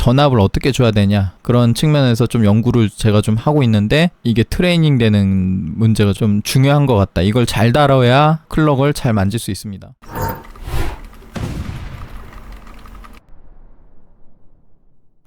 전압을 어떻게 줘야 되냐, 그런 측면에서 좀 연구를 제가 좀 하고 있는데, 이게 트레이닝 되는 문제가 좀 중요한 것 같다. 이걸 잘 다뤄야 클럭을 잘 만질 수 있습니다.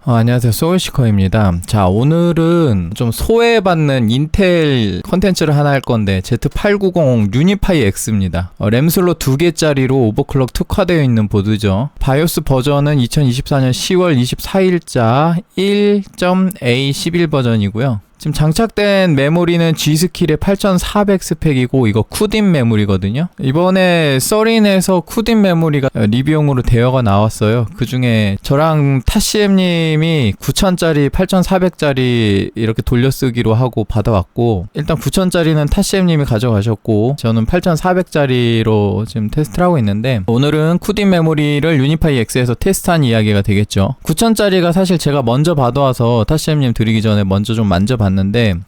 안녕하세요, 소울시커입니다. 자, 오늘은 좀 소외받는 인텔 컨텐츠를 하나 할 건데, Z890 유니파이 X입니다. 램슬로 2개짜리로 오버클럭 특화되어 있는 보드죠. 바이오스 버전은 2024년 10월 24일자 1.A11 버전이고요. 지금 장착된 메모리는 G스킬의 8400 스펙이고, 이거 쿠딘 메모리거든요. 이번에 서린에서 쿠딘 메모리가 리뷰용으로 대여가 나왔어요. 그 중에 저랑 타시엠님이 9000짜리 8400짜리 이렇게 돌려쓰기로 하고 받아왔고, 일단 9000짜리는 타시엠님이 가져가셨고, 저는 8400짜리로 지금 테스트를 하고 있는데, 오늘은 쿠딘 메모리를 유니파이 X에서 테스트한 이야기가 되겠죠. 9000짜리가 사실 제가 먼저 받아와서 타시엠님 드리기 전에 먼저 좀 만져봤는데,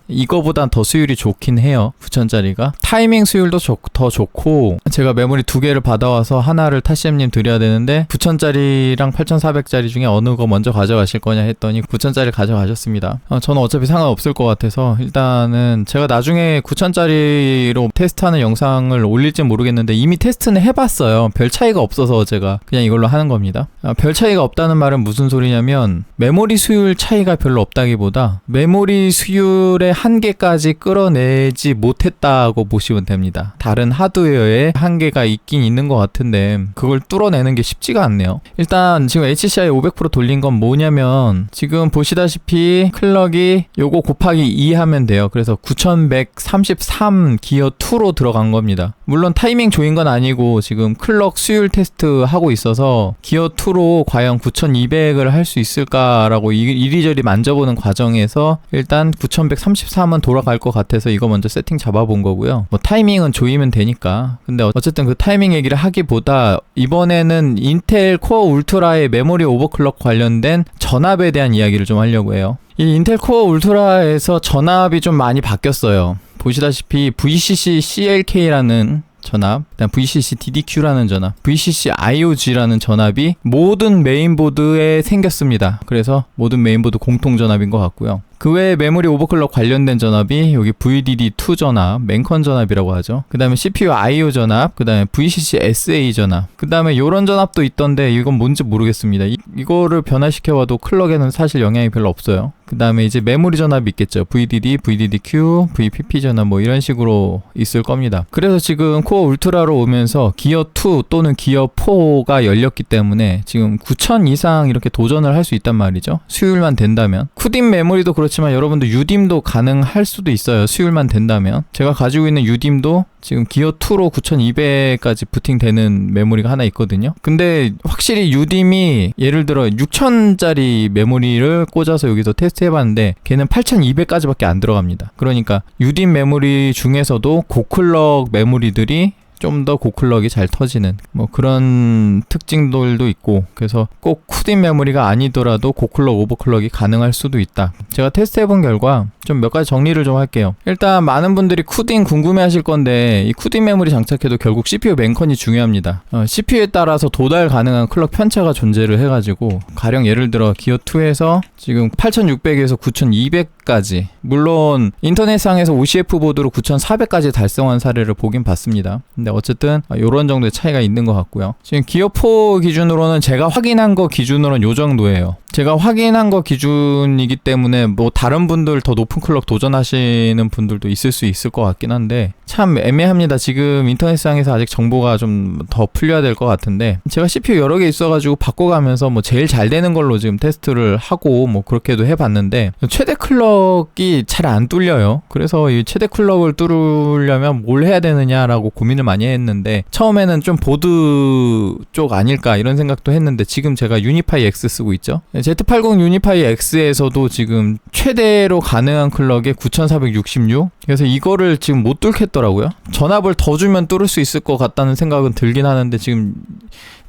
이거보단 더 수율이 좋긴 해요. 9000짜리가 타이밍 수율도 더 좋고, 제가 메모리 2개를 받아와서 하나를 타시엠님 드려야 되는데 9000짜리랑 8400짜리 중에 어느 거 먼저 가져가실 거냐 했더니 9000짜리 가져가셨습니다. 저는 어차피 상관없을 것 같아서 일단은 제가 나중에 9000짜리로 테스트하는 영상을 올릴지 모르겠는데, 이미 테스트는 해봤어요. 별 차이가 없어서 제가 그냥 이걸로 하는 겁니다. 별 차이가 없다는 말은 무슨 소리냐면, 메모리 수율 차이가 별로 없다기보다 메모리 수율의 한계까지 끌어내지 못했다고 보시면 됩니다. 다른 하드웨어에 한계가 있긴 있는 것 같은데 그걸 뚫어내는 게 쉽지가 않네요. 일단 지금 HCI 500% 돌린 건 뭐냐면, 지금 보시다시피 클럭이 요거 곱하기 2 하면 돼요. 그래서 9133 기어 2로 들어간 겁니다. 물론 타이밍 조인 건 아니고 지금 클럭 수율 테스트 하고 있어서 기어 2로 과연 9200을 할 수 있을까라고 이리저리 만져보는 과정에서 일단 9133은 돌아갈 것 같아서 이거 먼저 세팅 잡아본 거고요. 뭐 타이밍은 조이면 되니까. 근데 어쨌든 그 타이밍 얘기를 하기보다 이번에는 인텔 코어 울트라의 메모리 오버클럭 관련된 전압에 대한 이야기를 좀 하려고 해요. 이 인텔 코어 울트라에서 전압이 좀 많이 바뀌었어요. 보시다시피 VCC CLK라는 전압, 그다음 VCC DDQ라는 전압, VCC IOG라는 전압이 모든 메인보드에 생겼습니다. 그래서 모든 메인보드 공통 전압인 것 같고요. 그 외에 메모리 오버클럭 관련된 전압이 여기 VDD2 전압, 맨컨 전압이라고 하죠. 그 다음에 CPU IO 전압, 그 다음에 VCC SA 전압, 그 다음에 요런 전압도 있던데 이건 뭔지 모르겠습니다. 이거를 변화시켜봐도 클럭에는 사실 영향이 별로 없어요. 그 다음에 이제 메모리 전압이 있겠죠. VDD, VDDQ, VPP 전압 뭐 이런 식으로 있을 겁니다. 그래서 지금 코어 울트라로 오면서 기어 2 또는 기어 4가 열렸기 때문에 지금 9000 이상 이렇게 도전을 할 수 있단 말이죠. 수율만 된다면. 쿠딘 메모리도 그렇지만 여러분들 UDIM도 가능할 수도 있어요. 수율만 된다면. 제가 가지고 있는 UDIM도 지금 기어 2로 9200까지 부팅되는 메모리가 하나 있거든요. 근데 확실히 UDIM이 예를 들어 6000짜리 메모리를 꽂아서 여기서 테스트해봤는데 걔는 8200까지밖에 안 들어갑니다. 그러니까 UDIM 메모리 중에서도 고클럭 메모리들이 좀 더 고클럭이 잘 터지는 뭐 그런 특징들도 있고, 그래서 꼭 쿠딘 메모리가 아니더라도 고클럭 오버클럭이 가능할 수도 있다. 제가 테스트해본 결과 좀 몇 가지 정리를 좀 할게요. 일단 많은 분들이 쿠딘 궁금해 하실 건데, 이 쿠딘 메모리 장착해도 결국 CPU 맨컨이 중요합니다. CPU에 따라서 도달 가능한 클럭 편차가 존재를 해가지고, 가령 예를 들어 기어 2에서 지금 8600에서 9200까지, 물론 인터넷상에서 OCF 보드로 9400까지 달성한 사례를 보긴 봤습니다. 근데 어쨌든 이런 정도의 차이가 있는 것 같고요. 지금 기어 4 기준으로는 제가 확인한 거 기준으로는 요 정도예요. 제가 확인한 거 기준이기 때문에 뭐 다른 분들 더 높은 클럭 도전하시는 분들도 있을 수 있을 것 같긴 한데 참 애매합니다. 지금 인터넷상에서 아직 정보가 좀 더 풀려야 될 것 같은데, 제가 CPU 여러 개 있어가지고 바꿔가면서 뭐 제일 잘 되는 걸로 지금 테스트를 하고 뭐 그렇게도 해봤는데 최대 클럭이 잘 안 뚫려요. 그래서 이 최대 클럭을 뚫으려면 뭘 해야 되느냐라고 고민을 많이 했는데, 처음에는 좀 보드 쪽 아닐까 이런 생각도 했는데, 지금 제가 유니파이 X 쓰고 있죠. Z80 유니파이 X에서도 지금 최대로 가능한 클럭이 9466. 그래서 이거를 지금 못 뚫겠더라고요. 전압을 더 주면 뚫을 수 있을 것 같다는 생각은 들긴 하는데, 지금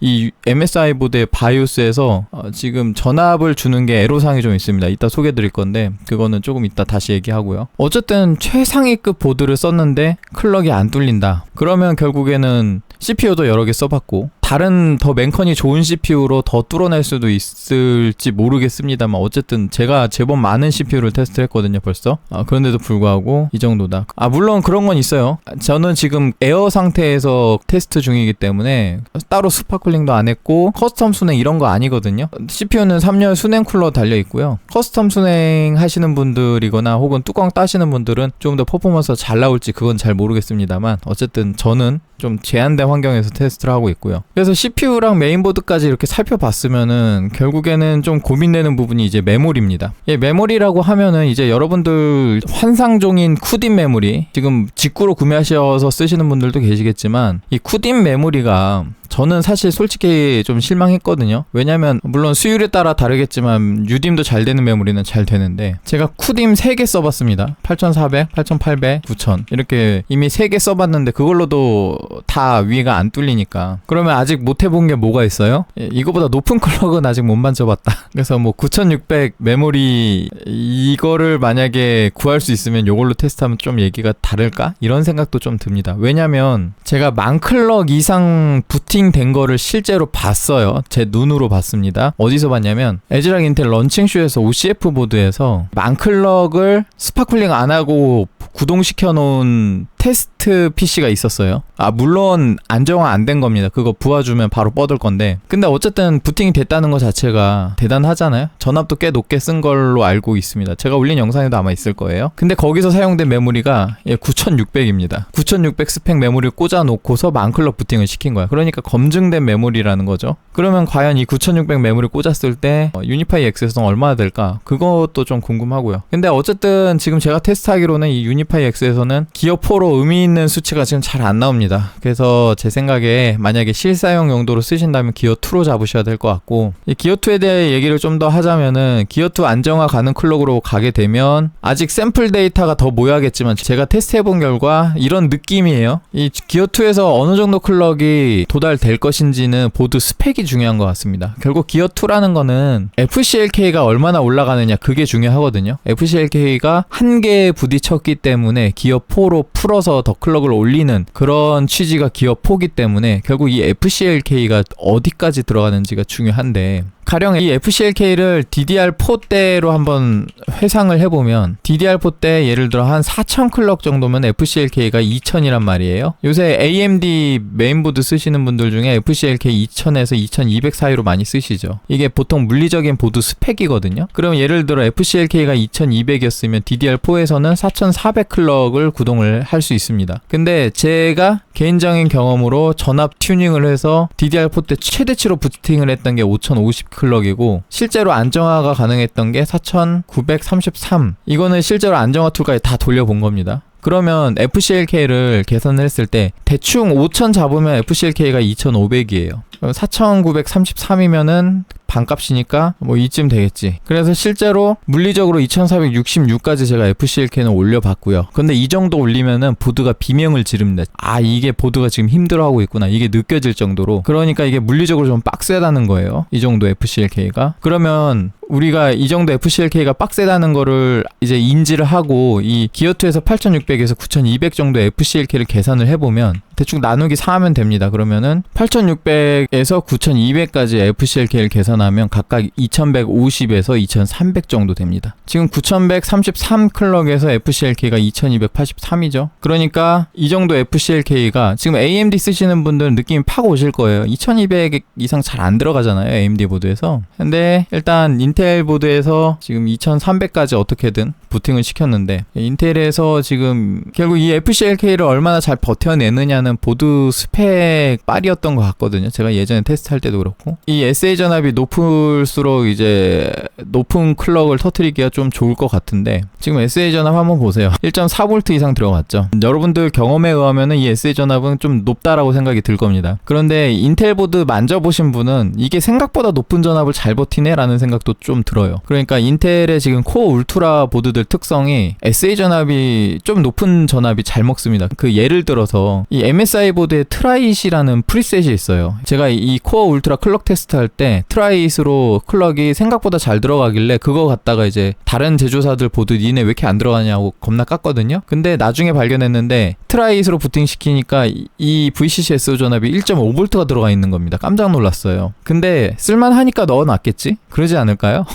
이 MSI 보드의 바이오스에서 지금 전압을 주는 게 애로사항이 좀 있습니다. 이따 소개해 드릴 건데 그거는 조금 이따 다시 얘기하고요. 어쨌든 최상위급 보드를 썼는데 클럭이 안 뚫린다. 그러면 결국에는 CPU도 여러 개 써봤고 다른 더 맨컨이 좋은 CPU로 더 뚫어낼 수도 있을지 모르겠습니다만 어쨌든 제가 제법 많은 CPU를 테스트했거든요 벌써. 그런데도 불구하고 이 정도다. 물론 그런 건 있어요. 저는 지금 에어 상태에서 테스트 중이기 때문에 따로 스파클링도 안 했고 커스텀 순행 이런 거 아니거든요. CPU는 3열 순행 쿨러 달려 있고요. 커스텀 순행 하시는 분들이거나 혹은 뚜껑 따시는 분들은 좀 더 퍼포먼스가 잘 나올지 그건 잘 모르겠습니다만 어쨌든 저는 좀 제한된 환경에서 테스트를 하고 있고요. 그래서 CPU랑 메인보드까지 이렇게 살펴봤으면은 결국에는 좀 고민되는 부분이 이제 메모리입니다. 메모리라고 하면은 이제 여러분들 환상종인 쿠딘 메모리, 지금 직구로 구매하셔서 쓰시는 분들도 계시겠지만 이 쿠딘 메모리가 저는 사실 솔직히 좀 실망했거든요. 왜냐면 물론 수율에 따라 다르겠지만 유딤도 잘 되는 메모리는 잘 되는데 제가 쿠딤 3개 써봤습니다. 8400, 8800, 9000 이렇게 이미 3개 써봤는데 그걸로도 다 위가 안 뚫리니까 그러면 아직 못 해본 게 뭐가 있어요? 이거보다 높은 클럭은 아직 못 만져봤다. 그래서 뭐 9600 메모리 이거를 만약에 구할 수 있으면 이걸로 테스트하면 좀 얘기가 다를까? 이런 생각도 좀 듭니다. 왜냐면 제가 10,000클럭 이상 부팅된 거를 실제로 봤어요. 제 눈으로 봤습니다. 어디서 봤냐면 에즈락 인텔 런칭쇼에서 OCF 보드에서 10,000클럭을 스파클링 안 하고 구동시켜 놓은 테스트 PC가 있었어요. 물론 안정화 안 된 겁니다. 그거 부어주면 바로 뻗을 건데 근데 어쨌든 부팅이 됐다는 것 자체가 대단하잖아요. 전압도 꽤 높게 쓴 걸로 알고 있습니다. 제가 올린 영상에도 아마 있을 거예요. 근데 거기서 사용된 메모리가 9600입니다. 9600 스펙 메모리를 꽂아 놓고서 10,000클럭 부팅을 시킨 거야. 그러니까 검증된 메모리라는 거죠. 그러면 과연 이 9600 메모리 꽂았을 때 유니파이 X에서는 얼마나 될까? 그것도 좀 궁금하고요. 근데 어쨌든 지금 제가 테스트하기로는 이 유니파이 X에서는 기어4로 의미 있는 수치가 지금 잘 안 나옵니다. 그래서 제 생각에 만약에 실사용 용도로 쓰신다면 기어2로 잡으셔야 될 것 같고 이 기어2에 대해 얘기를 좀 더 하자면은 기어2 안정화 가능 클럭으로 가게 되면 아직 샘플 데이터가 더 모여야겠지만 제가 테스트해본 결과 이런 느낌이에요. 이 기어2에서 어느 정도 클럭이 도달될 것인지는 보드 스펙이 중요한 것 같습니다. 결국 기어2라는 거는 FCLK가 얼마나 올라가느냐 그게 중요하거든요. FCLK가 한 개에 부딪혔기 때문에 기어4로 풀어서 더 클럭을 올리는 그런 취지가 기어4기 때문에 결국 이 FCLK가 어디까지 들어가는지가 중요한데 가령 이 FCLK를 DDR4 때로 한번 회상을 해보면 DDR4 때 예를 들어 한 4000클럭 정도면 FCLK가 2000이란 말이에요. 요새 AMD 메인보드 쓰시는 분들 중에 FCLK 2000에서 2200 사이로 많이 쓰시죠. 이게 보통 물리적인 보드 스펙이거든요. 그럼 예를 들어 FCLK가 2200이었으면 DDR4에서는 4400클럭을 구동을 할 수 있습니다. 근데 제가 개인적인 경험으로 전압 튜닝을 해서 DDR4 때 최대치로 부팅을 했던 게 5050클럭이고 실제로 안정화가 가능했던 게 4933. 이거는 실제로 안정화 툴까지 다 돌려본 겁니다. 그러면 FCLK를 계산을 했을 때 대충 5000 잡으면 FCLK가 2500이에요. 4933이면은 반값이니까 뭐 이쯤 되겠지. 그래서 실제로 물리적으로 2466까지 제가 FCLK는 올려봤고요. 근데 이 정도 올리면은 보드가 비명을 지릅니다. 이게 보드가 지금 힘들어하고 있구나. 이게 느껴질 정도로. 그러니까 이게 물리적으로 좀 빡세다는 거예요. 이 정도 FCLK가. 그러면 우리가 이 정도 FCLK가 빡세다는 거를 이제 인지를 하고 이 기어2에서 8600에서 9200 정도 FCLK를 계산을 해보면 대충 나누기 4하면 됩니다. 그러면은 8600에서 9200까지 FCLK를 계산하면 각각 2150에서 2300 정도 됩니다. 지금 9133클럭에서 FCLK가 2283이죠. 그러니까 이 정도 FCLK가 지금 AMD 쓰시는 분들은 느낌이 팍 오실 거예요. 2200 이상 잘 안 들어가잖아요. AMD 보드에서. 근데 일단 인텔 보드에서 지금 2300까지 어떻게든 부팅을 시켰는데 인텔에서 지금 결국 이 FCLK를 얼마나 잘 버텨내느냐는 보드 스펙 빨이었던 것 같거든요. 제가 예전에 테스트할 때도 그렇고 이 SA 전압이 높을수록 이제 높은 클럭을 터뜨리기가 좀 좋을 것 같은데 지금 SA 전압 한번 보세요. 1.4V 이상 들어갔죠. 여러분들 경험에 의하면 이 SA 전압은 좀 높다라고 생각이 들 겁니다. 그런데 인텔 보드 만져보신 분은 이게 생각보다 높은 전압을 잘 버티네 라는 생각도 좀 들어요. 그러니까 인텔의 지금 코어 울트라 보드들 보드들 특성이 SA 전압이 좀 높은 전압이 잘 먹습니다. 그 예를 들어서 이 MSI 보드에 트라잇이라는 프리셋이 있어요. 제가 이 코어 울트라 클럭 테스트 할 때 트라잇으로 클럭이 생각보다 잘 들어가길래 그거 갖다가 이제 다른 제조사들 보드 니네 왜 이렇게 안 들어가냐고 겁나 깠거든요. 근데 나중에 발견했는데 트라잇으로 부팅 시키니까 이 VCC SO 전압이 1.5V가 들어가 있는 겁니다. 깜짝 놀랐어요. 근데 쓸만하니까 넣어놨겠지? 그러지 않을까요?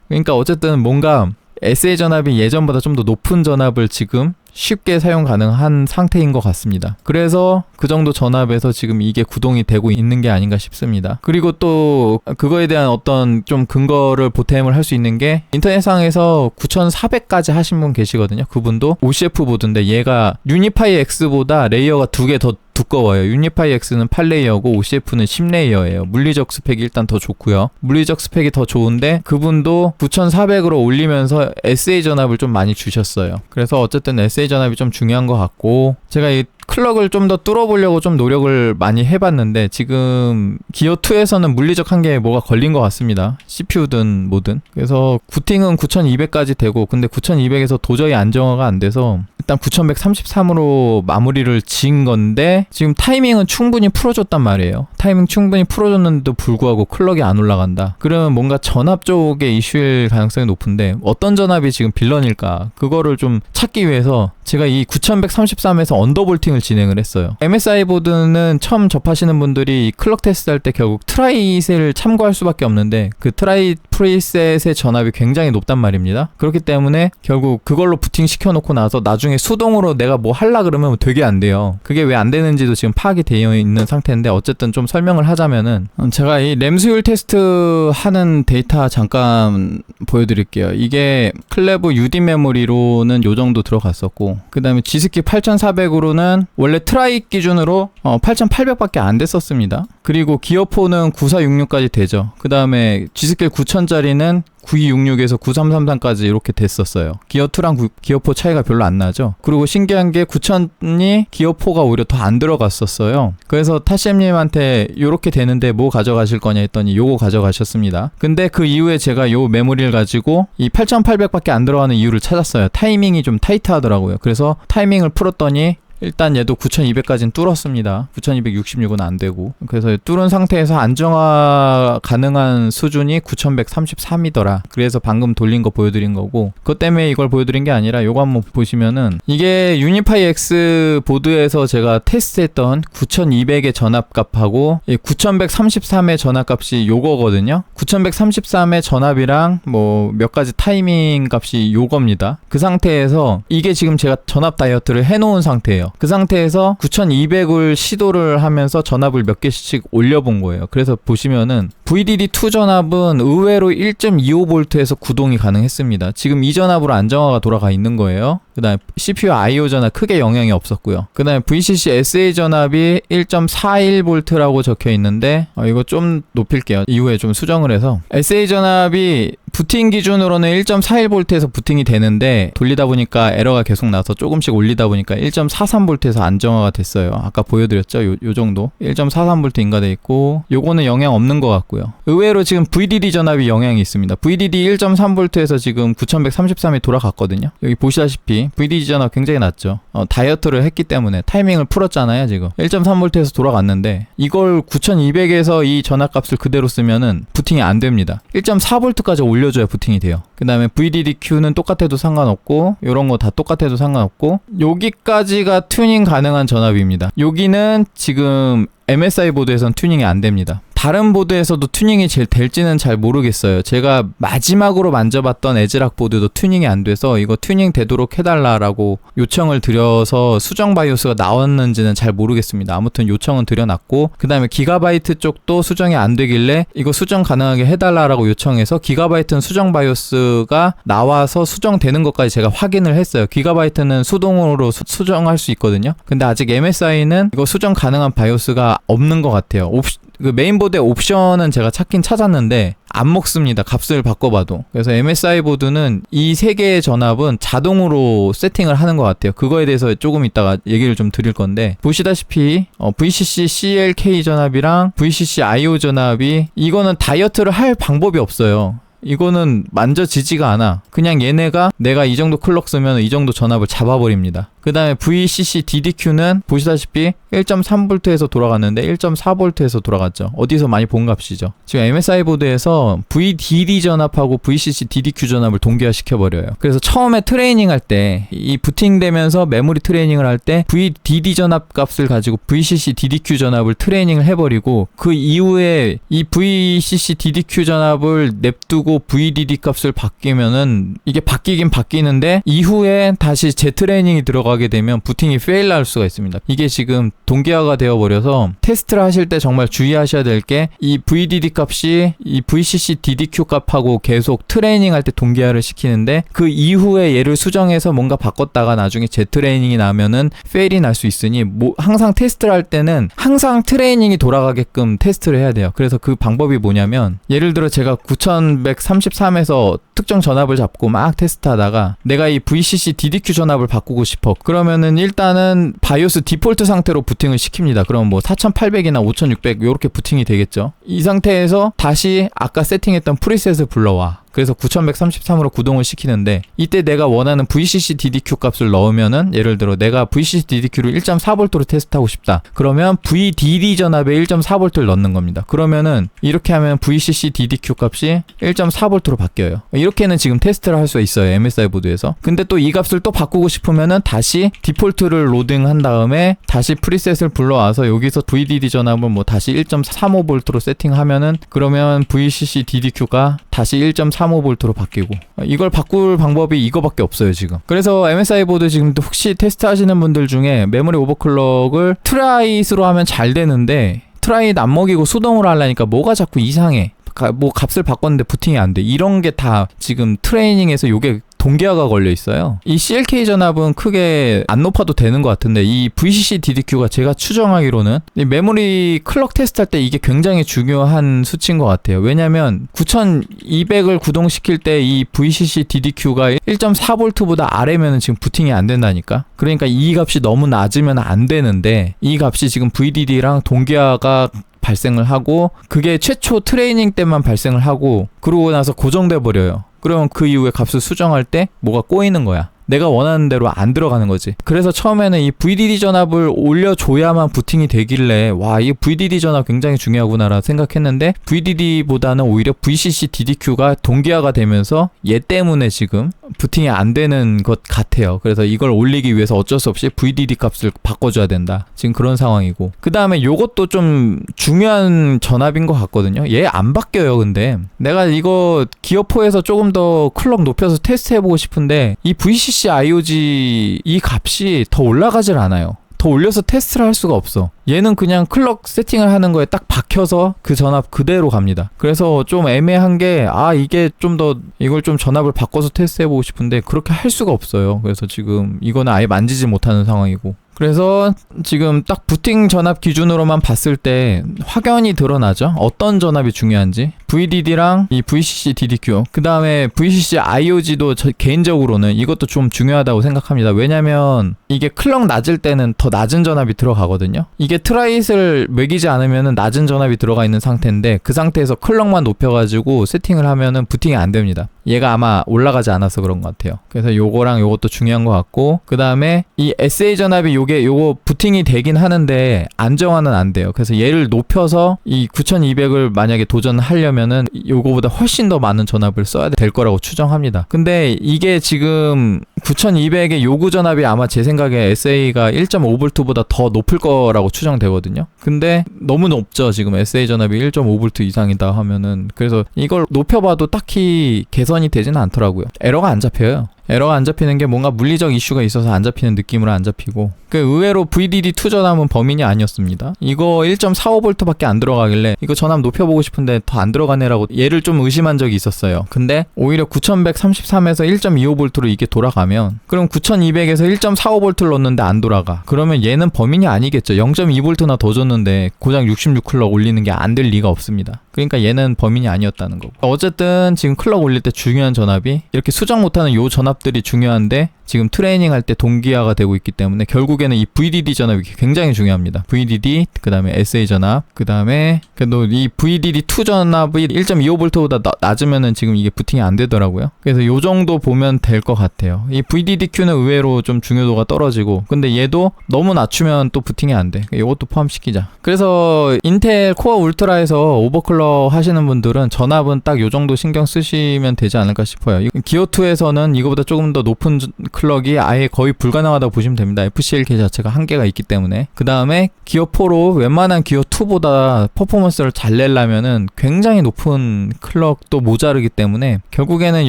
그러니까 어쨌든 뭔가 SA 전압이 예전보다 좀 더 높은 전압을 지금 쉽게 사용 가능한 상태인 것 같습니다. 그래서 그 정도 전압에서 지금 이게 구동이 되고 있는 게 아닌가 싶습니다. 그리고 또 그거에 대한 어떤 좀 근거를 보탬을 할 수 있는 게 인터넷상에서 9400까지 하신 분 계시거든요. 그분도 OCF 보드인데 얘가 유니파이 X보다 레이어가 2개 더 두꺼워요. 유니파이 X는 8레이어고 OCF는 10레이어예요. 물리적 스펙이 일단 더 좋고요. 물리적 스펙이 더 좋은데 그분도 9400으로 올리면서 SA 전압을 좀 많이 주셨어요. 그래서 어쨌든 SA 전압이 좀 중요한 것 같고 제가 이 클럭을 좀 더 뚫어보려고 좀 노력을 많이 해봤는데 지금 기어2에서는 물리적 한계에 뭐가 걸린 것 같습니다. CPU든 뭐든. 그래서 부팅은 9200까지 되고 근데 9200에서 도저히 안정화가 안 돼서 일단 9133으로 마무리를 지은 건데 지금 타이밍은 충분히 풀어줬단 말이에요. 타이밍 충분히 풀어줬는데도 불구하고 클럭이 안 올라간다. 그러면 뭔가 전압 쪽의 이슈일 가능성이 높은데 어떤 전압이 지금 빌런일까? 그거를 좀 찾기 위해서 제가 이 9133에서 언더볼팅을 진행을 했어요. MSI 보드는 처음 접하시는 분들이 클럭 테스트 할 때 결국 트라잇을 참고할 수밖에 없는데 그 트라잇 프리셋의 전압이 굉장히 높단 말입니다. 그렇기 때문에 결국 그걸로 부팅 시켜놓고 나서 나중에 수동으로 내가 뭐 하려 그러면 되게 안 돼요. 그게 왜 안 되는지도 지금 파악이 되어 있는 상태인데 어쨌든 좀 설명을 하자면은 제가 이 램 수율 테스트 하는 데이터 잠깐 보여드릴게요. 이게 클레브 UD 메모리로는 요 정도 들어갔었고 그 다음에 G스키 8400으로는 원래 트라잇 기준으로 8800밖에 안 됐었습니다. 그리고 기어4는 9466까지 되죠. 그 다음에 G스킬 9000짜리는 9266에서 9333까지 이렇게 됐었어요. 기어2랑 기어4 차이가 별로 안 나죠. 그리고 신기한 게 9000이 기어4가 오히려 더 안 들어갔었어요. 그래서 타시엠님한테 요렇게 되는데 뭐 가져가실 거냐 했더니 요거 가져가셨습니다. 근데 그 이후에 제가 요 메모리를 가지고 이 8800밖에 안 들어가는 이유를 찾았어요. 타이밍이 좀 타이트하더라고요. 그래서 타이밍을 풀었더니 일단 얘도 9200까지는 뚫었습니다. 9266은 안 되고. 그래서 뚫은 상태에서 안정화 가능한 수준이 9133이더라. 그래서 방금 돌린 거 보여드린 거고 그것 때문에 이걸 보여드린 게 아니라 요거 한번 보시면은 이게 유니파이 X 보드에서 제가 테스트했던 9200의 전압값하고 9133의 전압값이 요거거든요. 9133의 전압이랑 뭐 몇 가지 타이밍 값이 요겁니다. 그 상태에서 이게 지금 제가 전압 다이어트를 해놓은 상태예요. 그 상태에서 9200을 시도를 하면서 전압을 몇 개씩 올려본 거예요. 그래서 보시면은 VDD2 전압은 의외로 1.25V에서 구동이 가능했습니다. 지금 이 전압으로 안정화가 돌아가 있는 거예요. 그 다음에 CPU IO 전압 크게 영향이 없었고요. 그 다음에 VCC SA 전압이 1.41V라고 적혀 있는데 이거 좀 높일게요. 이후에 좀 수정을 해서 SA 전압이 부팅 기준으로는 1.41V에서 부팅이 되는데 돌리다 보니까 에러가 계속 나서 조금씩 올리다 보니까 1.43V에서 안정화가 됐어요. 아까 보여드렸죠? 요 정도 1.43V 인가돼 있고 요거는 영향 없는 것 같고요. 의외로 지금 VDD 전압이 영향이 있습니다. VDD 1.3V에서 지금 9133이 돌아갔거든요. 여기 보시다시피 VDD 전압 굉장히 낮죠. 다이어트를 했기 때문에 타이밍을 풀었잖아요. 지금 1.3V에서 돌아갔는데 이걸 9200에서 이 전압값을 그대로 쓰면은 부팅이 안 됩니다. 1.4V까지 올려줘야 부팅이 돼요. 그 다음에 VDDQ는 똑같아도 상관없고 요런 거 다 똑같아도 상관없고 여기까지가 튜닝 가능한 전압입니다. 여기는 지금 MSI 보드에선 튜닝이 안 됩니다. 다른 보드에서도 튜닝이 될지는 잘 모르겠어요. 제가 마지막으로 만져봤던 에즈락 보드도 튜닝이 안 돼서 이거 튜닝 되도록 해달라고 요청을 드려서 수정 바이오스가 나왔는지는 잘 모르겠습니다. 아무튼 요청은 드려놨고 그 다음에 기가바이트 쪽도 수정이 안 되길래 이거 수정 가능하게 해달라고 요청해서 기가바이트는 수정 바이오스가 나와서 수정되는 것까지 제가 확인을 했어요. 기가바이트는 수동으로 수정할 수 있거든요. 근데 아직 MSI는 이거 수정 가능한 바이오스가 없는 것 같아요. 그 메인보드의 옵션은 제가 찾긴 찾았는데 안 먹습니다. 값을 바꿔봐도. 그래서 MSI 보드는 이 세 개의 전압은 자동으로 세팅을 하는 것 같아요. 그거에 대해서 조금 이따가 얘기를 좀 드릴 건데 보시다시피 VCC CLK 전압이랑 VCC IO 전압이 이거는 다이어트를 할 방법이 없어요. 이거는 만져지지가 않아. 그냥 얘네가 내가 이 정도 클럭 쓰면 이 정도 전압을 잡아버립니다. 그 다음에 VCC DDQ는 보시다시피 1.3V에서 돌아갔는데 1.4V에서 돌아갔죠. 어디서 많이 본 값이죠. 지금 MSI 보드에서 VDD 전압하고 VCC DDQ 전압을 동기화시켜버려요. 그래서 처음에 트레이닝 할 때 이 부팅되면서 메모리 트레이닝을 할 때 VDD 전압 값을 가지고 VCC DDQ 전압을 트레이닝을 해버리고 그 이후에 이 VCC DDQ 전압을 냅두고 VDD 값을 바뀌면은 이게 바뀌긴 바뀌는데 이후에 다시 재트레이닝이 들어가게 되면 부팅이 페일 날 수가 있습니다. 이게 지금 동기화가 되어버려서 테스트를 하실 때 정말 주의하셔야 될 게 이 VDD 값이 이 VCC DDQ 값하고 계속 트레이닝 할 때 동기화를 시키는데 그 이후에 얘를 수정해서 뭔가 바꿨다가 나중에 재트레이닝이 나면은 페일이 날 수 있으니 항상 테스트를 할 때는 항상 트레이닝이 돌아가게끔 테스트를 해야 돼요. 그래서 그 방법이 뭐냐면 예를 들어 제가 9133에서 특정 전압을 잡고 막 테스트하다가 내가 이 VCC DDQ 전압을 바꾸고 싶어. 그러면은 일단은 바이오스 디폴트 상태로 부팅을 시킵니다. 그럼 뭐 4800이나 5600 요렇게 부팅이 되겠죠. 이 상태에서 다시 아까 세팅했던 프리셋을 불러와. 그래서 9133으로 구동을 시키는데 이때 내가 원하는 VCC DDQ 값을 넣으면은 예를 들어 내가 VCC DDQ를 1.4V로 테스트하고 싶다. 그러면 VDD 전압에 1.4V를 넣는 겁니다. 그러면은 이렇게 하면 VCC DDQ 값이 1.4V로 바뀌어요. 이렇게는 지금 테스트를 할 수 있어요. MSI 보드에서. 근데 또 이 값을 또 바꾸고 싶으면은 다시 디폴트를 로딩한 다음에 다시 프리셋을 불러와서 여기서 VDD 전압을 뭐 다시 1.35V로 세팅하면은 그러면 VCC DDQ가 다시 1.35V로 바뀌고 이걸 바꿀 방법이 이거밖에 없어요 지금. 그래서 MSI 보드 지금 혹시 테스트 하시는 분들 중에 메모리 오버클럭을 트라이스로 하면 잘 되는데 트라이드 안 먹이고 수동으로 하려니까 뭐가 자꾸 이상해. 뭐 값을 바꿨는데 부팅이 안 돼. 이런 게 다 지금 트레이닝에서 요게 동기화가 걸려 있어요. 이 CLK 전압은 크게 안 높아도 되는 것 같은데 이 VCC DDQ가 제가 추정하기로는 이 메모리 클럭 테스트 할 때 이게 굉장히 중요한 수치인 것 같아요. 왜냐면 9200을 구동시킬 때 이 VCC DDQ가 1.4V보다 아래면은 지금 부팅이 안 된다니까. 그러니까 이 값이 너무 낮으면 안 되는데 이 값이 지금 VDD랑 동기화가 발생을 하고 그게 최초 트레이닝 때만 발생을 하고 그러고 나서 고정돼 버려요. 그러면 그 이후에 값을 수정할 때 뭐가 꼬이는 거야. 내가 원하는 대로 안 들어가는 거지. 그래서 처음에는 이 VDD 전압을 올려줘야만 부팅이 되길래 와, 이 VDD 전압 굉장히 중요하구나라 생각했는데 VDD보다는 오히려 VCC DDQ가 동기화가 되면서 얘 때문에 지금 부팅이 안 되는 것 같아요. 그래서 이걸 올리기 위해서 어쩔 수 없이 VDD 값을 바꿔줘야 된다. 지금 그런 상황이고 그 다음에 요것도 좀 중요한 전압인 것 같거든요. 얘 안 바뀌어요. 근데 내가 이거 기어포에서 조금 더 클럭 높여서 테스트해보고 싶은데 이 VCC IOG 이 값이 더 올라가질 않아요. 더 올려서 테스트를 할 수가 없어. 얘는 그냥 클럭 세팅을 하는 거에 딱 박혀서 그 전압 그대로 갑니다. 그래서 좀 애매한 게 이게 좀 더 이걸 좀 전압을 바꿔서 테스트해보고 싶은데 그렇게 할 수가 없어요. 그래서 지금 이거는 아예 만지지 못하는 상황이고 그래서 지금 딱 부팅 전압 기준으로만 봤을 때 확연히 드러나죠. 어떤 전압이 중요한지. VDD랑 이 VCC DDQ 그 다음에 VCC IOG도 개인적으로는 이것도 좀 중요하다고 생각합니다. 왜냐면 이게 클럭 낮을 때는 더 낮은 전압이 들어가거든요. 이게 트라이스를 매기지 않으면 낮은 전압이 들어가 있는 상태인데 그 상태에서 클럭만 높여가지고 세팅을 하면은 부팅이 안 됩니다. 얘가 아마 올라가지 않아서 그런 것 같아요. 그래서 요거랑 요것도 중요한 것 같고 그 다음에 이 SA 전압이 요거 부팅이 되긴 하는데 안정화는 안 돼요. 그래서 얘를 높여서 이 9200을 만약에 도전하려면은 요거보다 훨씬 더 많은 전압을 써야 될 거라고 추정합니다. 근데 이게 지금 9200의 요구 전압이 아마 제 생각에 SA가 1.5V보다 더 높을 거라고 추정되거든요. 근데 너무 높죠. 지금 SA 전압이 1.5V 이상이다 하면은. 그래서 이걸 높여봐도 딱히 개선이 되지는 않더라고요. 에러가 안 잡혀요. 에러가 안 잡히는 게 뭔가 물리적 이슈가 있어서 안 잡히는 느낌으로 안 잡히고 그 의외로 VDD2 전압은 범인이 아니었습니다. 이거 1.45V밖에 안 들어가길래 이거 전압 높여보고 싶은데 더 안 들어가네라고 얘를 좀 의심한 적이 있었어요. 근데 오히려 9133에서 1.25V로 이게 돌아가면 그럼 9200에서 1.45V를 넣는데 안 돌아가. 그러면 얘는 범인이 아니겠죠. 0.2V나 더 줬는데 고작 66클럭 올리는 게 안 될 리가 없습니다. 그러니까 얘는 범인이 아니었다는 거고. 어쨌든 지금 클럭 올릴 때 중요한 전압이 이렇게 수정 못하는 요 전압들이 중요한데 지금 트레이닝 할 때 동기화가 되고 있기 때문에 결국에는 이 VDD 전압이 굉장히 중요합니다. VDD, 그 다음에 SA 전압, 그 다음에 이 VDD2 전압이 1.25V보다 낮으면은 지금 이게 부팅이 안 되더라고요. 그래서 요 정도 보면 될 것 같아요. 이 VDD-Q는 의외로 좀 중요도가 떨어지고, 근데 얘도 너무 낮추면 또 부팅이 안 돼. 이것도 포함시키자. 그래서 인텔 코어 울트라에서 오버클럭 하시는 분들은 전압은 딱 요 정도 신경 쓰시면 되지 않을까 싶어요. 기어2에서는 이거보다 조금 더 높은 클럭이 아예 거의 불가능하다고 보시면 됩니다. FCLK 자체가 한계가 있기 때문에. 그 다음에 기어4로 웬만한 기어2보다 퍼포먼스를 잘 내려면은 굉장히 높은 클럭도 모자르기 때문에 결국에는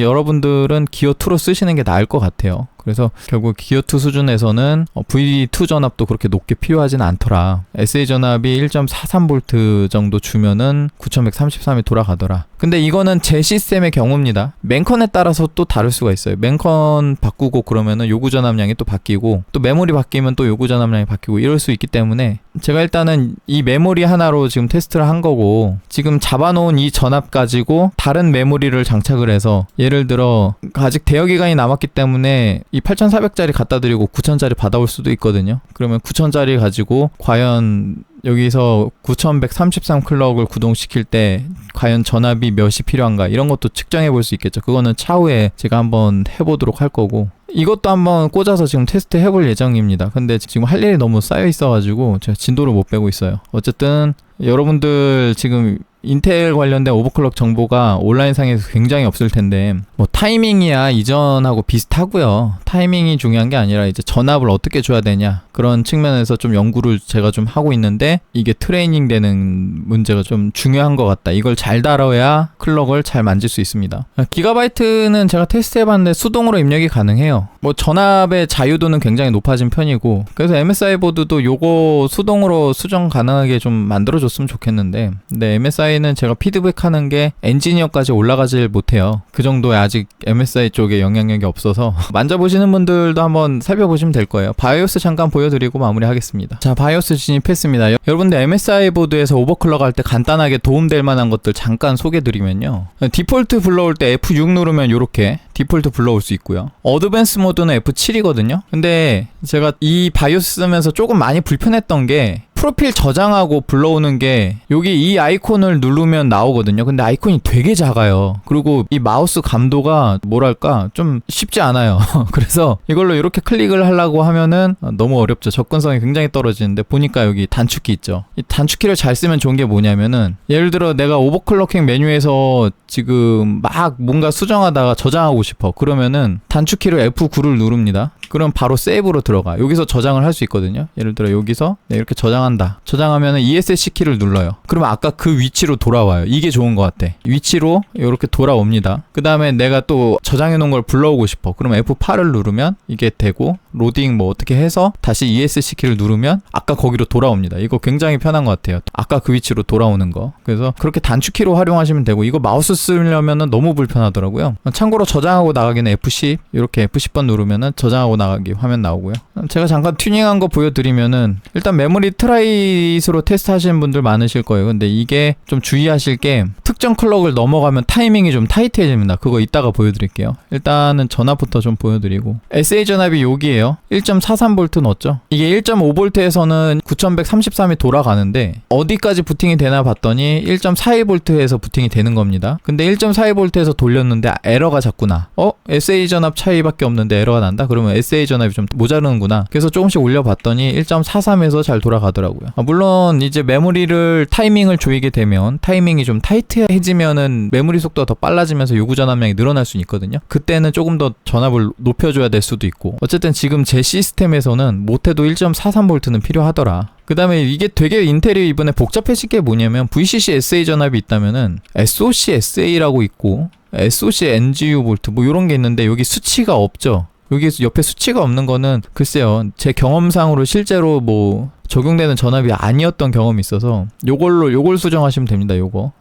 여러분들은 기어2로 쓰시는 게 나을 것 같아요. 그래서 결국 기어2 수준에서는 VD2 전압도 그렇게 높게 필요하진 않더라. SA 전압이 1.43V 정도 주면은 9133이 돌아가더라. 근데 이거는 제 시스템의 경우입니다. 맨컨에 따라서 또 다를 수가 있어요. 맨컨 바꾸고 그러면은 요구 전압량이 또 바뀌고, 또 메모리 바뀌면 또 요구 전압량이 바뀌고 이럴 수 있기 때문에 제가 일단은 이 메모리 하나로 지금 테스트를 한 거고, 지금 잡아놓은 이 전압 가지고 다른 메모리를 장착을 해서, 예를 들어 아직 대여 기간이 남았기 때문에 이 8400짜리 갖다 드리고 9000짜리 받아올 수도 있거든요. 그러면 9000짜리 가지고 과연 여기서 9133 클럭을 구동시킬 때 과연 전압이 몇이 필요한가, 이런 것도 측정해 볼 수 있겠죠. 그거는 차후에 제가 한번 해보도록 할 거고, 이것도 한번 꽂아서 지금 테스트 해볼 예정입니다. 근데 지금 할 일이 너무 쌓여 있어가지고 제가 진도를 못 빼고 있어요. 어쨌든 여러분들 지금 인텔 관련된 오버클럭 정보가 온라인상에서 굉장히 없을 텐데, 뭐 타이밍이야 이전하고 비슷하고요. 타이밍이 중요한 게 아니라 이제 전압을 어떻게 줘야 되냐, 그런 측면에서 좀 연구를 제가 좀 하고 있는데, 이게 트레이닝 되는 문제가 좀 중요한 것 같다. 이걸 잘 다뤄야 클럭을 잘 만질 수 있습니다. 기가바이트는 제가 테스트 해봤는데 수동으로 입력이 가능해요. 뭐 전압의 자유도는 굉장히 높아진 편이고, 그래서 MSI 보드도 요거 수동으로 수정 가능하게 좀 만들어줬으면 좋겠는데, 근데 MSI는 제가 피드백하는 게 엔지니어까지 올라가질 못해요. 그 정도에 아직 MSI 쪽에 영향력이 없어서 만져보시는 분들도 한번 살펴보시면 될 거예요. 바이오스 잠깐 보여드리고 마무리하겠습니다. 자, 바이오스 진입했습니다. 여러분들 MSI 보드에서 오버클럭 할 때 간단하게 도움될 만한 것들 잠깐 소개드리면요, 디폴트 불러올 때 F6 누르면 요렇게 디폴트 불러올 수 있고요. 어드밴스 모드는 F7이거든요. 근데 제가 이 바이오스 쓰면서 조금 많이 불편했던 게, 프로필 저장하고 불러오는 게 여기 이 아이콘을 누르면 나오거든요. 근데 아이콘이 되게 작아요. 그리고 이 마우스 감도가 뭐랄까 좀 쉽지 않아요. 그래서 이걸로 이렇게 클릭을 하려고 하면은 너무 어렵죠. 접근성이 굉장히 떨어지는데, 보니까 여기 단축키 있죠. 이 단축키를 잘 쓰면 좋은 게 뭐냐면은, 예를 들어 내가 오버클럭킹 메뉴에서 지금 막 뭔가 수정하다가 저장하고 싶어. 그러면은 단축키를 F9를 누릅니다. 그럼 바로 세이브로 들어가. 여기서 저장을 할 수 있거든요. 예를 들어 여기서 이렇게 저장한다. 저장하면은 ESC 키를 눌러요. 그러면 아까 그 위치로 돌아와요. 이게 좋은 것 같아. 위치로 이렇게 돌아옵니다. 그 다음에 내가 또 저장해 놓은 걸 불러오고 싶어. 그러면 F8을 누르면 이게 되고, 로딩 뭐 어떻게 해서 다시 ESC 키를 누르면 아까 거기로 돌아옵니다. 이거 굉장히 편한 것 같아요. 아까 그 위치로 돌아오는 거. 그래서 그렇게 단축키로 활용하시면 되고, 이거 마우스 쓰려면은 너무 불편하더라고요. 참고로 저장하고 나가기는 F10, 이렇게 F10번 누르면은 저장하고 나가기 화면 나오고요. 제가 잠깐 튜닝한 거 보여드리면은, 일단 메모리 트라이스로 테스트 하시는 분들 많으실 거예요. 근데 이게 좀 주의하실 게, 특정 클럭을 넘어가면 타이밍이 좀 타이트해집니다. 그거 이따가 보여드릴게요. 일단은 전압부터 좀 보여드리고, SA 전압이 여기에요. 1.43V 넣었죠. 이게 1.5V에서는 9133이 돌아가는데 어디까지 부팅이 되나 봤더니 1.42V에서 부팅이 되는 겁니다. 근데 1.42V에서 돌렸는데 에러가 자꾸 나. SA 전압 차이밖에 없는데 에러가 난다? 그러면 SA 전압이 좀 모자르는구나. 그래서 조금씩 올려봤더니 1.43에서 잘 돌아가더라고요. 물론 이제 메모리를 타이밍을 조이게 되면, 타이밍이 좀 타이트해지면은 메모리 속도가 더 빨라지면서 요구 전압량이 늘어날 수 있거든요. 그때는 조금 더 전압을 높여줘야 될 수도 있고, 어쨌든 지금 제 시스템에서는 못해도 1.43V는 필요하더라. 그 다음에 이게 되게 인텔이 이번에 복잡해진 게 뭐냐면, VCC SA 전압이 있다면은 SOC SA라고 있고 SOC NGU 볼트 뭐 이런 게 있는데, 여기 수치가 없죠. 여기 옆에 수치가 없는 거는 글쎄요, 제 경험상으로 실제로 뭐 적용되는 전압이 아니었던 경험이 있어서 요걸 수정하시면 됩니다. 요거.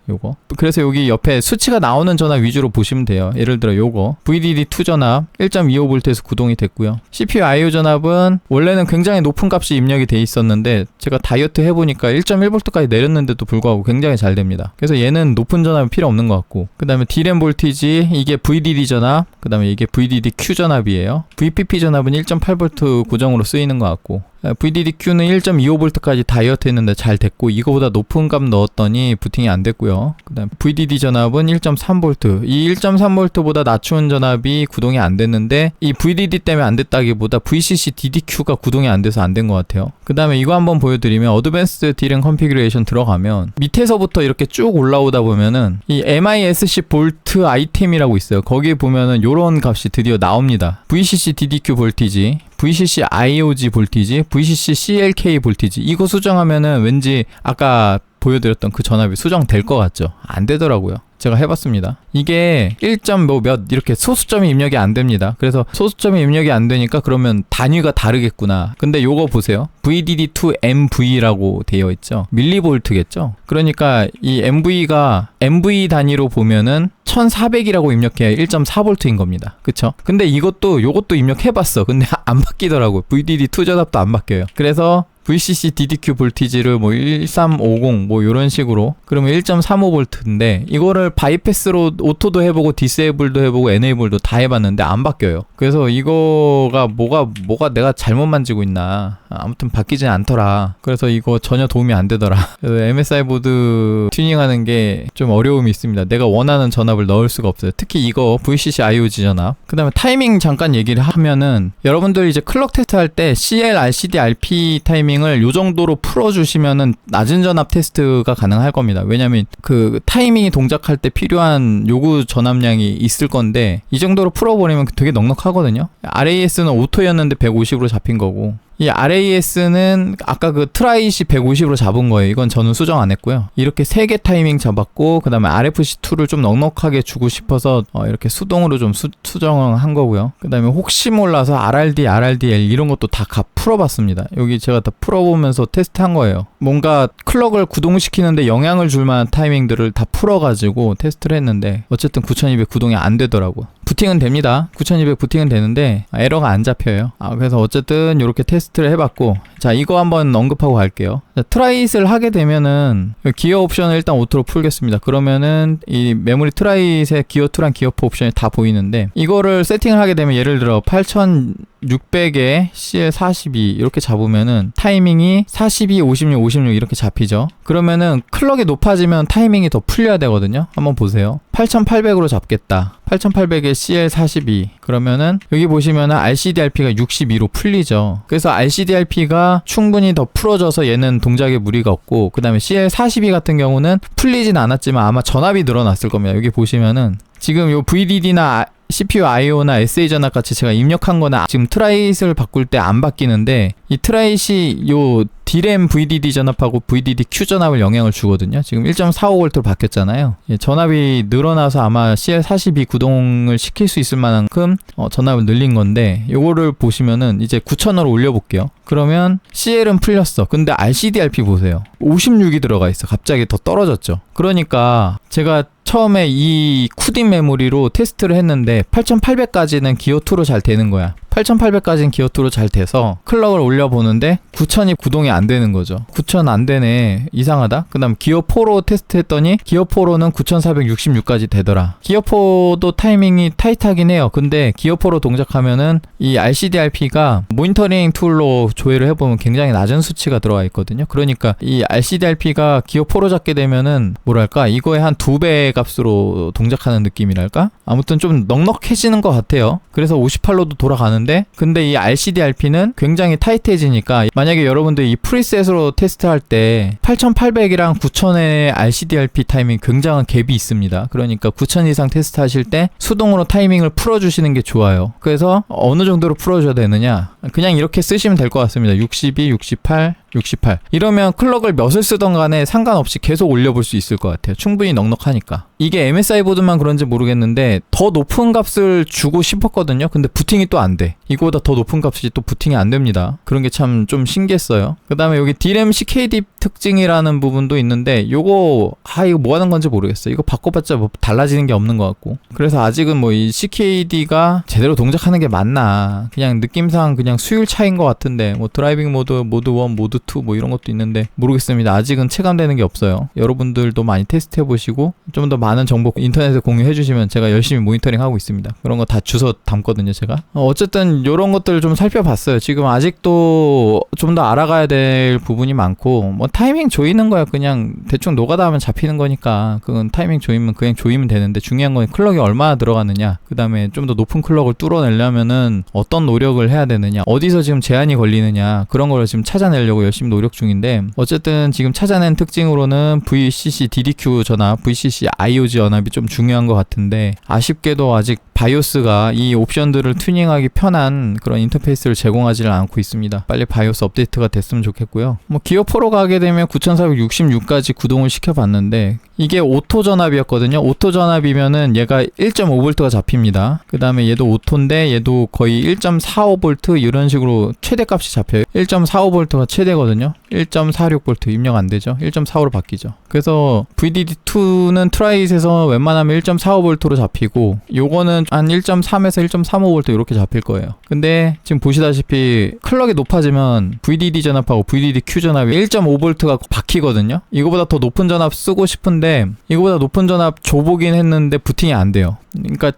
그래서 여기 옆에 수치가 나오는 전압 위주로 보시면 돼요. 예를 들어 요거 VDD2 전압 1.25V에서 구동이 됐고요. CPU IO 전압은 원래는 굉장히 높은 값이 입력이 돼 있었는데 제가 다이어트 해보니까 1.1V까지 내렸는데도 불구하고 굉장히 잘 됩니다. 그래서 얘는 높은 전압이 필요 없는 것 같고, 그 다음에 D램 볼티지 이게 VDD 전압, 그 다음에 이게 VDD-Q 전압이에요. VPP 전압은 1.8V 고정으로 쓰이는 것 같고, VDD-Q는 1.25V까지 다이어트 했는데 잘 됐고, 이거보다 높은 값 넣었더니 부팅이 안 됐고요. 그 다음 VDD 전압은 1.3V, 이 1.3V보다 낮춘 전압이 구동이 안 됐는데 이 VDD 때문에 안 됐다기보다 VCC DDQ가 구동이 안 돼서 안 된 것 같아요. 그 다음에 이거 한번 보여드리면 어드밴스드 D램 컨피그레이션 들어가면 밑에서부터 이렇게 쭉 올라오다 보면은 이 MISC 볼트 아이템이라고 있어요. 거기에 보면은 요런 값이 드디어 나옵니다. VCC DDQ 볼티지, VCC IOG 볼티지, VCC CLK 볼티지, 이거 수정하면은 왠지 아까 보여드렸던 그 전압이 수정될 것 같죠? 안 되더라고요. 제가 해봤습니다. 이게 1.몇 이렇게 소수점이 입력이 안 됩니다. 그래서 소수점이 입력이 안 되니까 그러면 단위가 다르겠구나. 근데 요거 보세요. VDD2MV라고 되어 있죠. 밀리볼트겠죠. 그러니까 이 MV가 MV 단위로 보면은 1400이라고 입력해야 1.4V인 겁니다. 그쵸? 근데 요것도 입력해봤어. 근데 안 바뀌더라고요. VDD2 전압도 안 바뀌어요. 그래서 VCC DDQ 볼티지를 뭐 1350 뭐 요런 식으로, 그러면 1.35V인데 이거를 바이패스로 오토도 해보고 디세이블도 해보고 에네이블도 다 해봤는데 안 바뀌어요. 그래서 이거가 뭐가 내가 잘못 만지고 있나, 아무튼 바뀌진 않더라. 그래서 이거 전혀 도움이 안 되더라. 그래서 MSI 보드 튜닝하는 게 좀 어려움이 있습니다. 내가 원하는 전압을 넣을 수가 없어요. 특히 이거 VCC IOG 전압. 그 다음에 타이밍 잠깐 얘기를 하면은, 여러분들이 이제 클럭 테스트 할 때 CL, RCD, RP 타이밍을 요 정도로 풀어주시면은 낮은 전압 테스트가 가능할 겁니다. 왜냐면 그 타이밍이 동작할 때 필요한 요구 전압량이 있을 건데 이 정도로 풀어버리면 되게 넉넉하거든요. RAS는 오토였는데 150으로 잡힌 거고, 이 RAS는 아까 그 트라이시 150으로 잡은 거예요. 이건 저는 수정 안 했고요. 이렇게 3개 타이밍 잡았고, 그 다음에 RFC2를 좀 넉넉하게 주고 싶어서 이렇게 수동으로 좀 수정을 한 거고요. 그 다음에 혹시 몰라서 RRD, RRDL 이런 것도 다 풀어봤습니다. 여기 제가 다 풀어보면서 테스트한 거예요. 뭔가 클럭을 구동시키는데 영향을 줄 만한 타이밍들을 다 풀어가지고 테스트를 했는데 어쨌든 9200 구동이 안 되더라고요. 부팅은 됩니다. 9200 부팅은 되는데 에러가 안 잡혀요. 그래서 어쨌든 이렇게 테스트를 해봤고, 자, 이거 한번 언급하고 갈게요. 자, 트라이스를 하게 되면은 기어 옵션을 일단 오토로 풀겠습니다. 그러면은 이 메모리 트라이스의 기어 2랑 기어 4 옵션이 다 보이는데, 이거를 세팅을 하게 되면 예를 들어 8600에 CL42 이렇게 잡으면은 타이밍이 42, 56, 56 이렇게 잡히죠. 그러면은 클럭이 높아지면 타이밍이 더 풀려야 되거든요. 한번 보세요. 8800으로 잡겠다. 8800에 CL42 그러면은 여기 보시면은 RCD-RP가 62로 풀리죠. 그래서 RCD-RP가 충분히 더 풀어져서 얘는 동작에 무리가 없고, 그 다음에 CL42 같은 경우는 풀리진 않았지만 아마 전압이 늘어났을 겁니다. 여기 보시면은 지금 요 VDD나 CPU IO나 SA 전압 같이 제가 입력한 거나 지금 트라이스를 바꿀 때 안 바뀌는데, 이 트라이시 요 D램 VDD 전압하고 VDD-Q 전압을 영향을 주거든요. 지금 1.45V로 바뀌었잖아요. 전압이 늘어나서 아마 CL42 구동을 시킬 수 있을 만큼 전압을 늘린 건데, 요거를 보시면은 이제 9000으로 올려볼게요. 그러면 CL은 풀렸어. 근데 RCD-RP 보세요. 56이 들어가 있어. 갑자기 더 떨어졌죠. 그러니까 제가 처음에 이 쿠딩 메모리로 테스트를 했는데 8800까지는 기어2로 잘 되는 거야. 8800까지는 기어2로 잘 돼서 클럭을 올려보는데 9000이 구동이 안 되는 거죠. 9000 안 되네. 이상하다. 그 다음 기어4로 테스트했더니 기어4로는 9466까지 되더라. 기어4도 타이밍이 타이트하긴 해요. 근데 기어4로 동작하면은 이 RCD-RP가 모니터링 툴로 조회를 해보면 굉장히 낮은 수치가 들어와 있거든요. 그러니까 이 RCD-RP가 기어4로 잡게 되면은 뭐랄까, 이거의 한 2배 값으로 동작하는 느낌이랄까? 아무튼 좀 넉넉해지는 것 같아요. 그래서 58로도 돌아가는데, 근데 이 RCD-RP는 굉장히 타이트해지니까, 만약에 여러분들 이 프리셋으로 테스트할 때 8800이랑 9000의 RCD-RP 타이밍 굉장한 갭이 있습니다. 그러니까 9000 이상 테스트 하실 때 수동으로 타이밍을 풀어주시는 게 좋아요. 그래서 어느 정도로 풀어줘야 되느냐, 그냥 이렇게 쓰시면 될 것 같습니다. 62, 68, 68 이러면 클럭을 몇을 쓰던 간에 상관없이 계속 올려볼 수 있을 것 같아요. 충분히 넉넉하니까. 이게 MSI 보드만 그런지 모르겠는데 더 높은 값을 주고 싶었거든요. 근데 부팅이 또 안 돼. 이거보다 더 높은 값이 또 부팅이 안 됩니다. 그런 게 참 좀 신기했어요. 그 다음에 여기 DRAM CKD 특징이라는 부분도 있는데 이거 뭐 하는 건지 모르겠어요. 이거 바꿔봤자 뭐 달라지는 게 없는 것 같고. 그래서 아직은 뭐 이 CKD가 제대로 동작하는 게 맞나, 그냥 느낌상 그냥 수율 차이인 것 같은데, 뭐 드라이빙 모드, 모드 1, 모드 2 뭐 이런 것도 있는데 모르겠습니다. 아직은 체감되는 게 없어요. 여러분들도 많이 테스트 해보시고 좀 더 많은 정보 인터넷에 공유해 주시면 제가 열심히 모니터링 하고 있습니다. 그런 거 다 주워 담거든요, 제가. 어쨌든 이런 것들을 좀 살펴봤어요. 지금 아직도 좀 더 알아가야 될 부분이 많고, 뭐 타이밍 조이는 거야. 그냥 대충 노가다 하면 잡히는 거니까 그건 타이밍 조이면 그냥 조이면 되는데, 중요한 건 클럭이 얼마나 들어가느냐, 그 다음에 좀 더 높은 클럭을 뚫어내려면은 어떤 노력을 해야 되느냐, 어디서 지금 제한이 걸리느냐, 그런 걸 지금 찾아내려고 열심히 노력 중인데, 어쨌든 지금 찾아낸 특징으로는 VCC DDQ 전압, VCC IOG 전압이 좀 중요한 것 같은데, 아쉽게도 아직 바이오스가 이 옵션들을 튜닝하기 편한 그런 인터페이스를 제공하지를 않고 있습니다. 빨리 바이오스 업데이트가 됐으면 좋겠고요. 뭐 기어 프로 가게 되면 9466까지 구동을 시켜봤는데 이게 오토 전압이었거든요. 오토 전압이면은 얘가 1.5V가 잡힙니다. 그 다음에 얘도 오토인데 얘도 거의 1.45V 이런 식으로 최대값이 잡혀요. 1.45V가 최대거든요. 1.46V 입력 안 되죠. 1.45로 바뀌죠. 그래서 VDD2는 트라이잇에서 웬만하면 1.45V로 잡히고, 요거는 한 1.3에서 1.35V 이렇게 잡힐 거예요. 근데 지금 보시다시피 클럭이 높아지면 VDD 전압하고 VDD-Q 전압이 1.5V가 박히거든요. 이거보다 더 높은 전압 쓰고 싶은데 이거보다 높은 전압 줘보긴 했는데 부팅이 안 돼요. 그러니까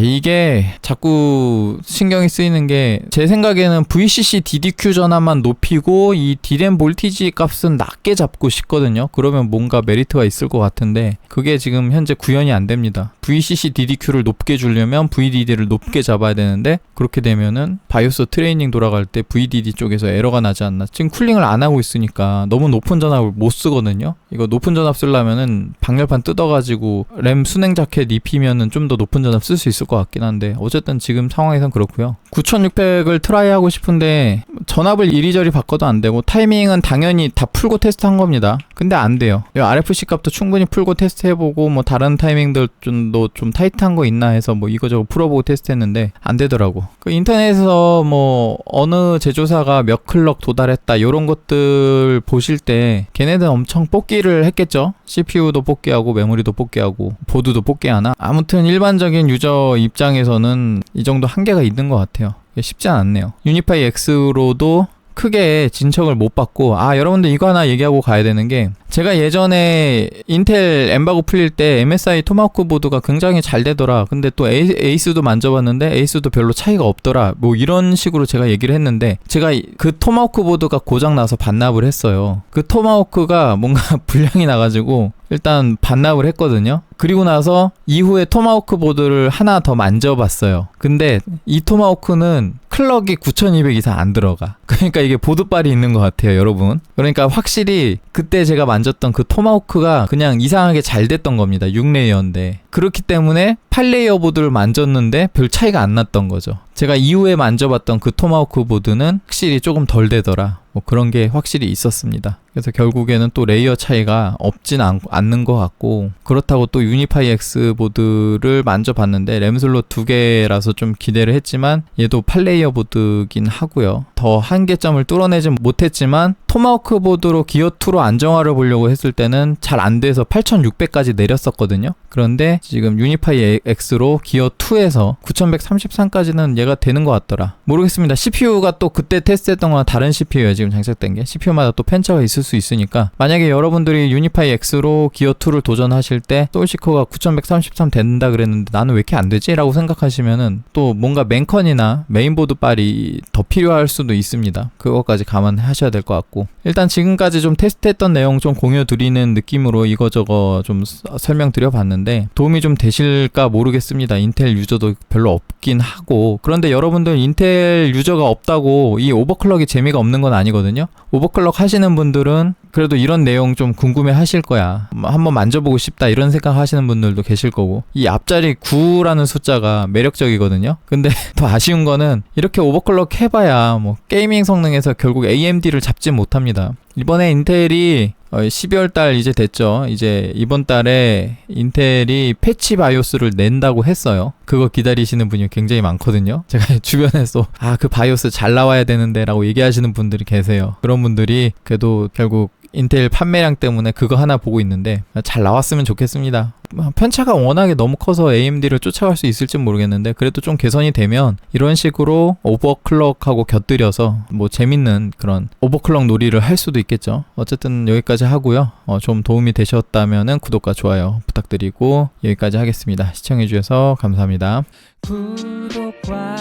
이게 자꾸 신경이 쓰이는 게, 제 생각에는 VCC DDQ 전압만 높이고 이 DRAM 볼티지 값은 낮게 잡고 싶거든요. 그러면 뭔가 메리트가 있을 것 같은데 그게 지금 현재 구현이 안 됩니다. VCC DDQ를 높게 주려면 VDD를 높게 잡아야 되는데, 그렇게 되면은 바이오스 트레이닝 돌아갈 때 VDD 쪽에서 에러가 나지 않나. 지금 쿨링을 안 하고 있으니까 너무 높은 전압을 못 쓰거든요. 이거 높은 전압 쓰려면은 방열판 뜯어가지고 램 순행 자켓 입히면은 좀 더 높은 전압 쓸 수 있을 것 같긴 한데, 어쨌든 지금 상황에선 그렇고요. 9600을 트라이 하고 싶은데 전압을 이리저리 바꿔도 안 되고, 타이밍은 당연히 다 풀고 테스트 한 겁니다. 근데 안 돼요. RFC 값도 충분히 풀고 테스트 해보고, 뭐 다른 타이밍들 좀 타이트한 거 있나 해서 뭐 이거저거 풀어보고 테스트 했는데 안 되더라고. 그 인터넷에서 뭐 어느 제조사가 몇 클럭 도달했다 요런 것들 보실 때 걔네들 엄청 뽑기를 했겠죠. CPU도 뽑기하고 메모리도 뽑기하고 보드도 뽑기하나. 아무튼 일반적인 유저 입장에서는 이 정도 한계가 있는 것 같아요. 쉽지 않네요. 유니파이 X로도 크게 진척을 못 받고, 여러분들 이거 하나 얘기하고 가야 되는 게, 제가 예전에 인텔 엠바고 풀릴 때 MSI 토마호크 보드가 굉장히 잘 되더라, 근데 또 에이스도 만져봤는데 에이스도 별로 차이가 없더라, 뭐 이런 식으로 제가 얘기를 했는데, 제가 그 토마호크 보드가 고장나서 반납을 했어요. 그 토마호크가 뭔가 불량이 나가지고 일단 반납을 했거든요. 그리고 나서 이후에 토마호크 보드를 하나 더 만져봤어요. 근데 이 토마호크는 클럭이 9200 이상 안 들어가. 그러니까 이게 보드빨이 있는 것 같아요, 여러분. 그러니까 확실히 그때 제가 만졌던 그 토마호크가 그냥 이상하게 잘 됐던 겁니다. 6레이어인데. 그렇기 때문에 8레이어 보드를 만졌는데 별 차이가 안 났던 거죠. 제가 이후에 만져봤던 그 토마호크 보드는 확실히 조금 덜 되더라, 뭐 그런 게 확실히 있었습니다. 그래서 결국에는 또 레이어 차이가 없진 않는 것 같고, 그렇다고 또 유니파이 X 보드를 만져봤는데 램슬롯 2개라서 좀 기대를 했지만 얘도 8레이어 보드긴 하고요. 더 한계점을 뚫어내진 못했지만 토마호크 보드로 기어2로 안정화를 보려고 했을 때는 잘 안 돼서 8600까지 내렸었거든요. 그런데 지금 유니파이 X로 기어2에서 9133까지는 얘가 되는 것 같더라. 모르겠습니다. CPU가 또 그때 테스트했던 거랑 다른 CPU예요. 지금 장착된 게. CPU마다 또 편차가 있을 수 있으니까, 만약에 여러분들이 유니파이 X로 기어2를 도전하실 때 솔시코어가 9133 된다 그랬는데 나는 왜 이렇게 안 되지? 라고 생각하시면은 또 뭔가 맨컨이나 메인보드 빨이 더 필요할 수도 있습니다. 그것까지 감안하셔야 될 것 같고, 일단 지금까지 좀 테스트했던 내용 좀 공유 드리는 느낌으로 이거저거 좀 설명드려 봤는데 도움이 좀 되실까 모르겠습니다. 인텔 유저도 별로 없긴 하고, 그런데 여러분들 인텔 유저가 없다고 이 오버클럭이 재미가 없는 건 아니거든요. 오버클럭 하시는 분들은 그래도 이런 내용 좀 궁금해 하실 거야. 한번 만져보고 싶다 이런 생각 하시는 분들도 계실 거고, 이 앞자리 9라는 숫자가 매력적이거든요. 근데 더 아쉬운 거는 이렇게 오버클럭 해봐야 뭐 게이밍 성능에서 결국 AMD를 잡지 못합니다. 이번에 인텔이 12월 달 이제 됐죠. 이제 이번 달에 인텔이 패치 바이오스를 낸다고 했어요. 그거 기다리시는 분이 굉장히 많거든요. 제가 주변에서 그 바이오스 잘 나와야 되는데 라고 얘기하시는 분들이 계세요. 그런 분들이 그래도 결국 인텔 판매량 때문에 그거 하나 보고 있는데 잘 나왔으면 좋겠습니다. 편차가 워낙에 너무 커서 AMD를 쫓아갈 수 있을지 모르겠는데 그래도 좀 개선이 되면 이런 식으로 오버클럭하고 곁들여서 뭐 재밌는 그런 오버클럭 놀이를 할 수도 있겠죠. 어쨌든 여기까지 하고요. 좀 도움이 되셨다면 구독과 좋아요 부탁드리고 여기까지 하겠습니다. 시청해주셔서 감사합니다. 구독과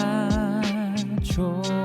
좋아요